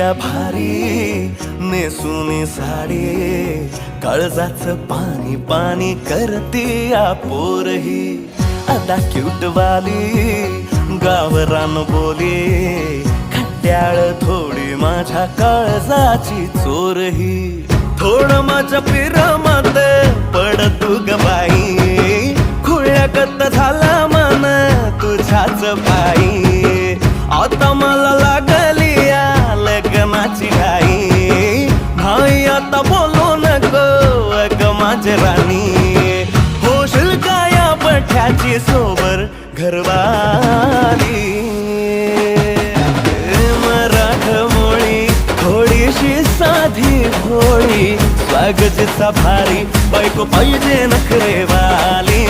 या भारी नेसुनी साडी काळजाच पाणी पाणी करते या पोरही आता क्यूट वाली गावरान बोली खट्याळ थोडी माझ्या काळजाची चोरही थोडं माझ्या पिरामात पड तू ग बाई खुळ्यागत झाला मन तुझ्याच पायी आता मला लागली या लग्नाची घाई भाई आता बोलू नको अग माझी राणी होशील का या बठ्याची सोबर घरवाली मराठमोळी थोडीशी साधी भोळी स्वागतीचा भारी बायको पाहिजे नखरेवाली